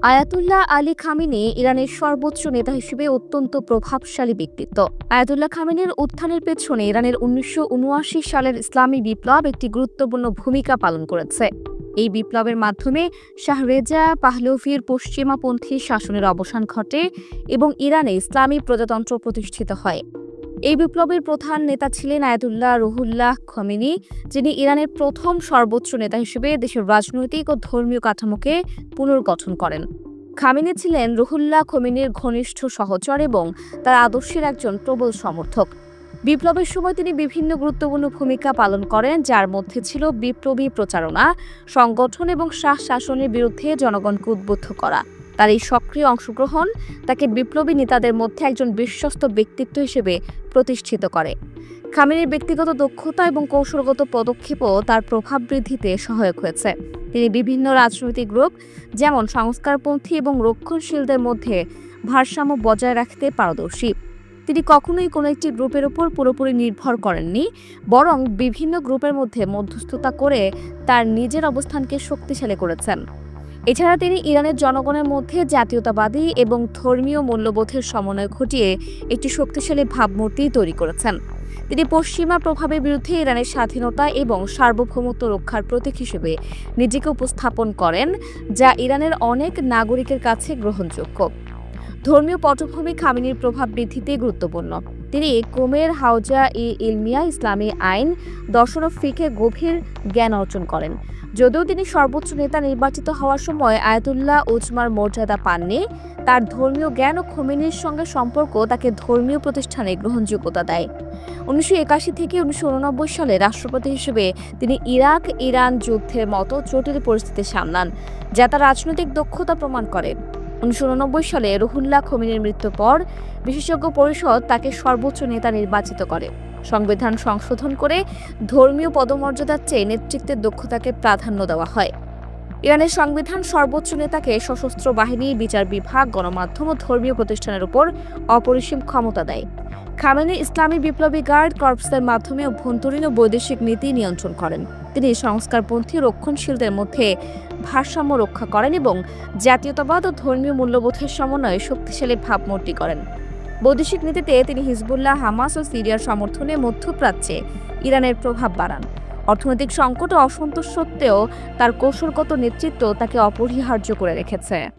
Ayatollah Ali Khamenei ইরানের সর্বোচ্চ নেতা হিসেবে অত্যন্ত প্রভাবশালী ব্যক্তিত্ব। আয়াতুল্লাহ খামেনির উত্থানের পেছনে ইরানের ১৯৭৯ সালের ইসলামী বিপ্লব একটি গুরুত্বপূর্ণ ভূমিকা পালন করেছে। এই বিপ্লবের মাধ্যমে শাহ রেজা পাহলভির পশ্চিমাপন্থী শাসনের অবসান ঘটে এবং ইরানে ইসলামী প্রজাতন্ত্র প্রতিষ্ঠিত হয়। এই বিপ্লবের প্রধান নেতা ছিলেন আয়াতুল্লাহ রুহুল্লাহ খমেনি, যিনি ইরানের প্রথম সর্বোচ্চ নেতা হিসেবে দেশের রাজনৈতিক ও ধর্মীয় কাঠামোকে পুনর্গঠন করেন। খামেনি ছিলেন রুহুল্লাহ খমেনির ঘনিষ্ঠ সহচর এবং তার আদর্শের একজন প্রবল সমর্থক। বিপ্লবের সময় তিনি বিভিন্ন গুরুত্বপূর্ণ ভূমিকা পালন করেন, যার মধ্যে ছিল বিপ্লবী প্রচারণা, সংগঠন এবং শাহ শাসনের বিরুদ্ধে জনগণকে উদ্বুদ্ধ করা। তার এই সক্রিয় অংশগ্রহণ তাকে বিপ্লবী নেতাদের মধ্যে একজন বিশ্বস্ত ব্যক্তিত্ব হিসেবে প্রতিষ্ঠিত করে। খামেনির ব্যক্তিগত দক্ষতা এবং কৌশলগত পদক্ষেপও তার প্রভাব বৃদ্ধিতে সহায়ক হয়েছে। তিনি বিভিন্ন রাজনৈতিক গ্রুপ যেমন সংস্কারপন্থী এবং রক্ষণশীলদের মধ্যে ভারসাম্য বজায় রাখতে পারদর্শী। তিনি কখনোই কোনো একটি গ্রুপের উপর পুরোপুরি নির্ভর করেননি, বরং বিভিন্ন গ্রুপের মধ্যে মধ্যস্থতা করে তার নিজের অবস্থানকে শক্তিশালী করেছেন। এছাড়া তিনি ইরানের জনগণের মধ্যে জাতীয়তাবাদী এবং ধর্মীয় মূল্যবোধের সমন্বয় ঘটিয়ে একটি শক্তিশালী ভাবমূর্তি তৈরি করেছেন। তিনি পশ্চিমা প্রভাবের বিরুদ্ধে ইরানের স্বাধীনতা এবং সার্বভৌমত্ব রক্ষার প্রতীক হিসেবে নিজেকে উপস্থাপন করেন, যা ইরানের অনেক নাগরিকের কাছে গ্রহণযোগ্য। ধর্মীয় পটভূমি খামেনির প্রভাব বৃদ্ধিতে গুরুত্বপূর্ণ। তিনি কোমের হাওজা ইলমিয়া, ইসলামী আইন, দর্শন ও ফিকে গভীর জ্ঞান অর্জন করেন। যদিও তিনি সর্বোচ্চ নেতা নির্বাচিত হওয়ার সময় আয়াতুল্লাহ উজমার মর্যাদা পাননি, তার ধর্মীয় জ্ঞান ও খোমেনির সঙ্গে সম্পর্ক তাকে ধর্মীয় প্রতিষ্ঠানে গ্রহণযোগ্যতা দেয়। ১৯৮১ থেকে ১৯৮৯ সালে রাষ্ট্রপতি হিসেবে তিনি ইরাক-ইরান যুদ্ধের মতো জটিল পরিস্থিতি সামলান, যা তার রাজনৈতিক দক্ষতা প্রমাণ করে। ১৯৮৯ সালে রুহুল্লাহ খমেনির মৃত্যুর পর বিশেষজ্ঞ পরিষদ তাকে সর্বোচ্চ নেতা নির্বাচিত করে। সংবিধান সংশোধন করে ধর্মীয় পদমর্যাদার চেয়ে নেতৃত্বের দক্ষতাকে প্রাধান্য দেওয়া হয়। ইরানের সংবিধান সর্বোচ্চ নেতাকে সশস্ত্র বাহিনী, বিচার বিভাগ, গণমাধ্যম ও ধর্মীয় প্রতিষ্ঠানের উপর অপরিসীম ক্ষমতা দেয়। খামেনি ইসলামী বিপ্লবী গার্ড কর্পসের মাধ্যমে অভ্যন্তরীণ ও বৈদেশিক নীতি নিয়ন্ত্রণ করেন। তিনি সংস্কারপন্থী রক্ষণশীলদের মধ্যে ভারসাম্য রক্ষা করেন এবং জাতীয়তাবাদ ও ধর্মীয় মূল্যবোধের সমন্বয়ে শক্তিশালী ভাবমূর্তি করেন। বৈদেশিক নীতিতে তিনি হিজবুল্লাহ, হামাস ও সিরিয়ার সমর্থনে মধ্যপ্রাচ্যে ইরানের প্রভাব বাড়ান। অর্থনৈতিক সংকট ও অসন্তোষ সত্ত্বেও তার কৌশলগত নেতৃত্ব তাকে অপরিহার্য করে রেখেছে।